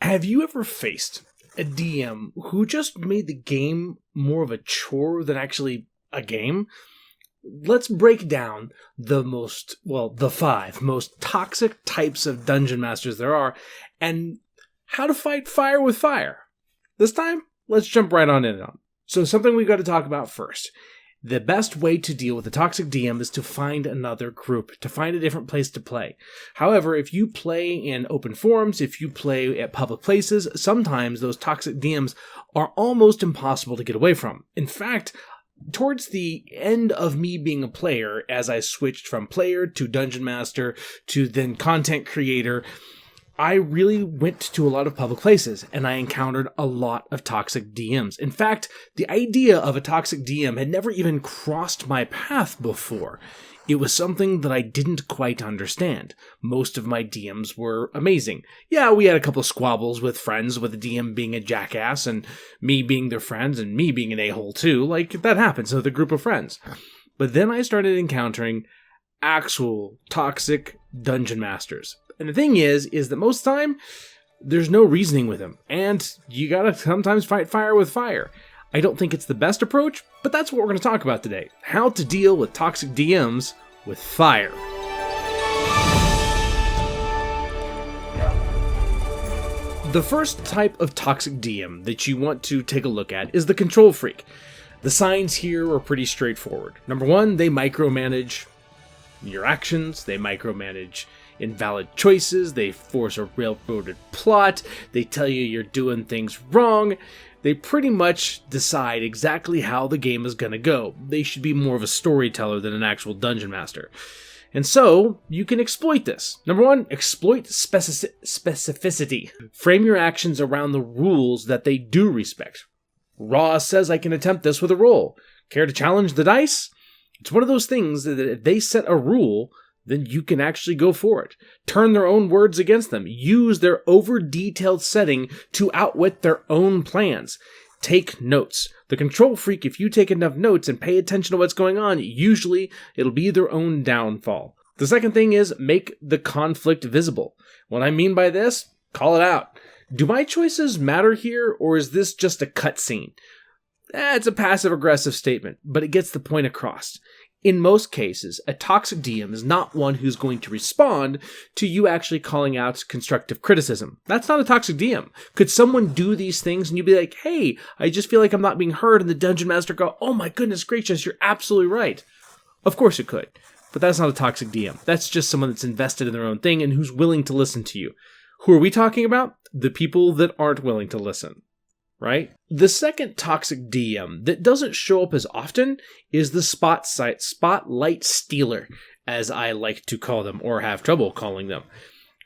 Have you ever faced a DM who just made the game more of a chore than actually a game? Let's break down the 5 most toxic types of dungeon masters there are, and how to fight fire with fire. This time, let's jump right on in. So something we got to talk about first. The best way to deal with a toxic DM is to find another group, to find a different place to play. However, if you play in open forums, if you play at public places, sometimes those toxic DMs are almost impossible to get away from. In fact, towards the end of me being a player, as I switched from player to dungeon master to then content creator, I really went to a lot of public places, and I encountered a lot of toxic DMs. In fact, the idea of a toxic DM had never even crossed my path before. It was something that I didn't quite understand. Most of my DMs were amazing. Yeah, we had a couple of squabbles with friends, with the DM being a jackass, and me being their friends, and me being an a-hole too. Like, that happens with a group of friends. But then I started encountering actual toxic dungeon masters. And the thing is that most of the time, there's no reasoning with them. And you gotta sometimes fight fire with fire. I don't think it's the best approach, but that's what we're going to talk about today. How to deal with toxic DMs with fire. The first type of toxic DM that you want to take a look at is the control freak. The signs here are pretty straightforward. Number 1, they micromanage your actions, they micromanage invalid choices, they force a railroaded plot, they tell you you're doing things wrong. They pretty much decide exactly how the game is going to go. They should be more of a storyteller than an actual dungeon master. And so, you can exploit this. Number 1, exploit specificity. Frame your actions around the rules that they do respect. Raw says I can attempt this with a roll. Care to challenge the dice? It's one of those things that if they set a rule, then you can actually go for it. Turn their own words against them. Use their over-detailed setting to outwit their own plans. Take notes. The control freak, if you take enough notes and pay attention to what's going on, usually it'll be their own downfall. The second thing is make the conflict visible. What I mean by this, call it out. Do my choices matter here, or is this just a cutscene? It's a passive-aggressive statement, but it gets the point across. In most cases, a toxic DM is not one who's going to respond to you actually calling out constructive criticism. That's not a toxic DM. Could someone do these things and you'd be like, hey, I just feel like I'm not being heard, and the dungeon master go, oh my goodness gracious, you're absolutely right. Of course it could, but that's not a toxic DM. That's just someone that's invested in their own thing and who's willing to listen to you. Who are we talking about? The people that aren't willing to listen. Right? The second toxic DM that doesn't show up as often is the spotlight stealer, as I like to call them, or have trouble calling them.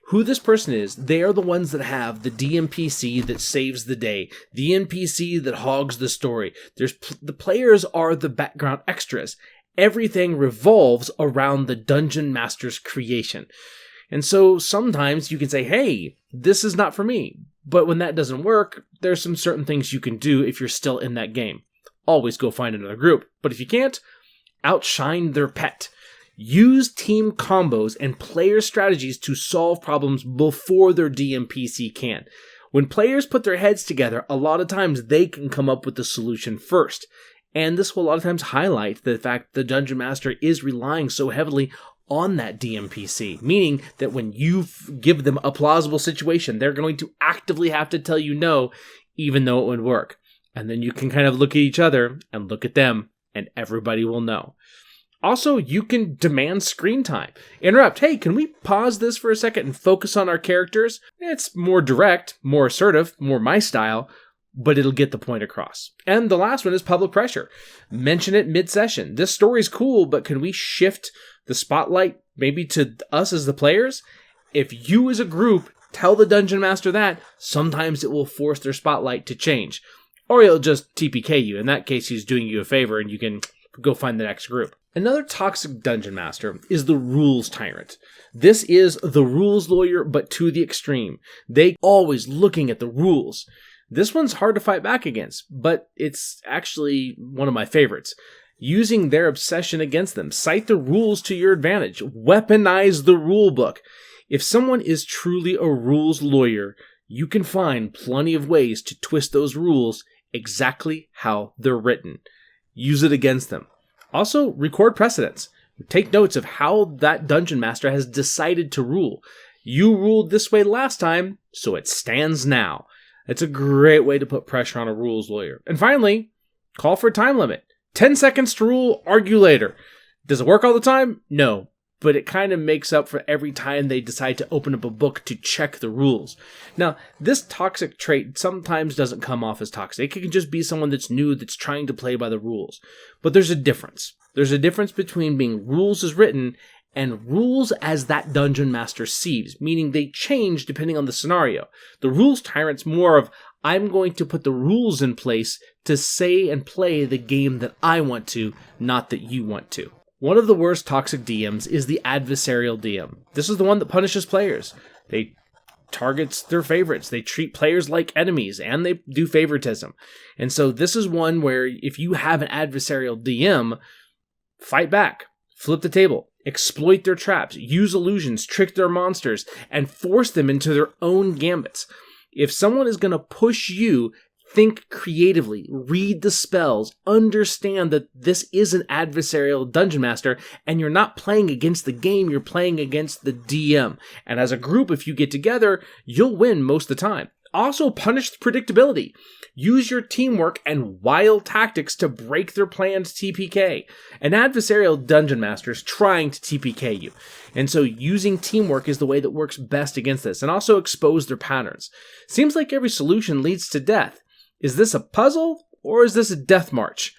Who this person is, they are the ones that have the DMPC that saves the day, the NPC that hogs the story. The players are the background extras. Everything revolves around the dungeon master's creation. And so sometimes you can say, hey, this is not for me. But when that doesn't work, there's some certain things you can do if you're still in that game. Always go find another group. But if you can't, outshine their pet. Use team combos and player strategies to solve problems before their DMPC can. When players put their heads together, a lot of times they can come up with the solution first. And this will a lot of times highlight the fact the Dungeon Master is relying so heavily on that DMPC, meaning that when you give them a plausible situation, they're going to actively have to tell you no, even though it would work. And then you can kind of look at each other and look at them, and everybody will know. Also, you can demand screen time. Interrupt, hey, can we pause this for a second and focus on our characters? It's more direct, more assertive, more my style, but it'll get the point across. And the last one is public pressure. Mention it mid-session. This story's cool, but can we shift the spotlight maybe to us as the players? If you as a group tell the Dungeon Master that, sometimes it will force their spotlight to change. Or he'll just TPK you. In that case, he's doing you a favor and you can go find the next group. Another toxic Dungeon Master is the Rules Tyrant. This is the rules lawyer, but to the extreme. They always looking at the rules. This one's hard to fight back against, but it's actually one of my favorites. Using their obsession against them. Cite the rules to your advantage. Weaponize the rulebook. If someone is truly a rules lawyer, you can find plenty of ways to twist those rules exactly how they're written. Use it against them. Also, record precedents. Take notes of how that dungeon master has decided to rule. You ruled this way last time, so it stands now. It's a great way to put pressure on a rules lawyer. And finally, call for a time limit. 10 seconds to rule, argue later. Does it work all the time? No. But it kind of makes up for every time they decide to open up a book to check the rules. Now, this toxic trait sometimes doesn't come off as toxic. It can just be someone that's new that's trying to play by the rules. But there's a difference. There's a difference between being rules as written and rules as that dungeon master sees, meaning they change depending on the scenario. The rules tyrant's more of, I'm going to put the rules in place to say and play the game that I want to, not that you want to. One of the worst toxic DMs is the adversarial DM. This is the one that punishes players. They targets their favorites. They treat players like enemies, and they do favoritism. And so this is one where if you have an adversarial DM, fight back, flip the table, exploit their traps, use illusions, trick their monsters, and force them into their own gambits. If someone is going to push you, think creatively, read the spells, understand that this is an adversarial dungeon master, and you're not playing against the game, you're playing against the DM. And as a group, if you get together, you'll win most of the time. Also, punish the predictability. Use your teamwork and wild tactics to break their plans TPK. An adversarial dungeon master is trying to TPK you. And so using teamwork is the way that works best against this, and also expose their patterns. Seems like every solution leads to death. Is this a puzzle, or is this a death march?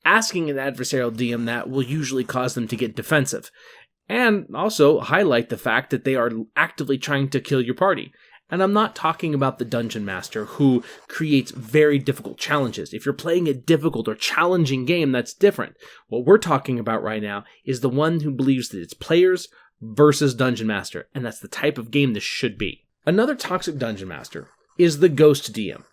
Asking an adversarial DM that will usually cause them to get defensive. And also highlight the fact that they are actively trying to kill your party. And I'm not talking about the dungeon master who creates very difficult challenges. If you're playing a difficult or challenging game, that's different. What we're talking about right now is the one who believes that it's players versus dungeon master, and that's the type of game this should be. Another toxic dungeon master is the ghost DM.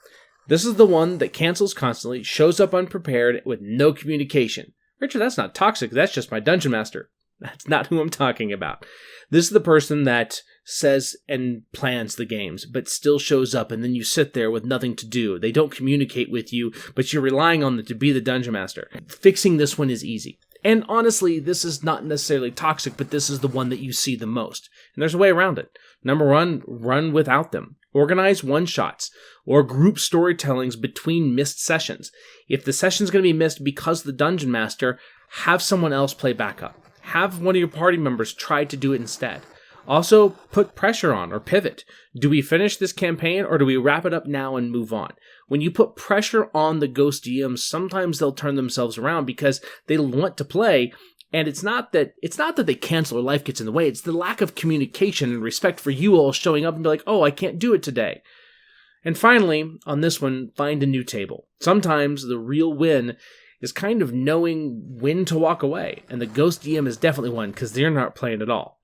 This is the one that cancels constantly, shows up unprepared with no communication. Richard, that's not toxic, that's just my dungeon master. That's not who I'm talking about. This is the person that says and plans the games, but still shows up, and then you sit there with nothing to do. They don't communicate with you, but you're relying on them to be the dungeon master. Fixing this one is easy. And honestly, this is not necessarily toxic, but this is the one that you see the most. And there's a way around it. Number one, run without them. Organize one-shots or group storytellings between missed sessions. If the session's going to be missed because of the dungeon master, have someone else play backup. Have one of your party members try to do it instead. Also, put pressure on or pivot. Do we finish this campaign or do we wrap it up now and move on? When you put pressure on the ghost DMs, sometimes they'll turn themselves around because they want to play, and it's not that they cancel or life gets in the way. It's the lack of communication and respect for you all showing up and be like, "Oh, I can't do it today." And finally, on this one, find a new table. Sometimes the real win is kind of knowing when to walk away, and the ghost DM is definitely one because they're not playing at all.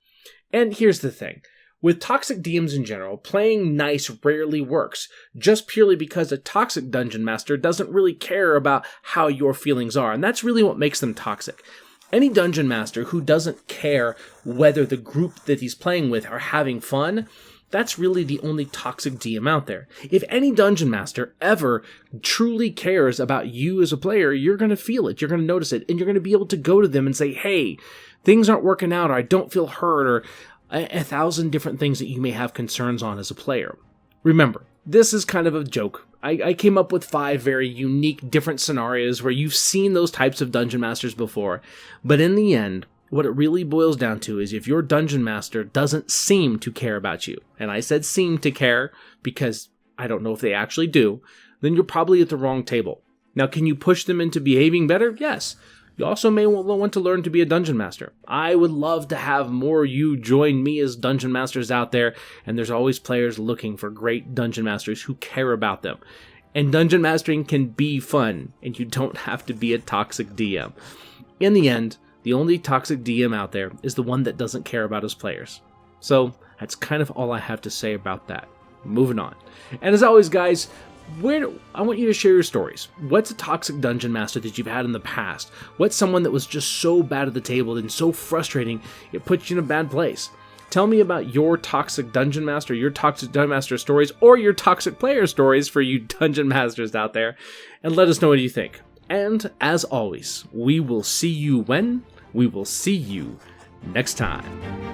And here's the thing. With toxic DMs in general, playing nice rarely works, just purely because a toxic dungeon master doesn't really care about how your feelings are, and that's really what makes them toxic. Any dungeon master who doesn't care whether the group that he's playing with are having fun, that's really the only toxic DM out there. If any dungeon master ever truly cares about you as a player, you're going to feel it, you're going to notice it, and you're going to be able to go to them and say, "Hey, things aren't working out," or "I don't feel heard," or a thousand different things that you may have concerns on as a player. Remember, this is kind of a joke. I came up with 5 very unique, different scenarios where you've seen those types of dungeon masters before, but in the end, what it really boils down to is if your dungeon master doesn't seem to care about you, and I said seem to care because I don't know if they actually do, then you're probably at the wrong table. Now, can you push them into behaving better? Yes. You also may want to learn to be a dungeon master. I would love to have more you join me as dungeon masters out there, and there's always players looking for great dungeon masters who care about them. And dungeon mastering can be fun, and you don't have to be a toxic DM. In the end, the only toxic DM out there is the one that doesn't care about his players. So that's kind of all I have to say about that. Moving on. And as always, guys, I want you to share your stories. What's a toxic dungeon master that you've had in the past? What's someone that was just so bad at the table and so frustrating it puts you in a bad place? Tell me about your toxic dungeon master, your toxic dungeon master stories, or your toxic player stories for you dungeon masters out there, and let us know what you think. And as always, we will see you next time.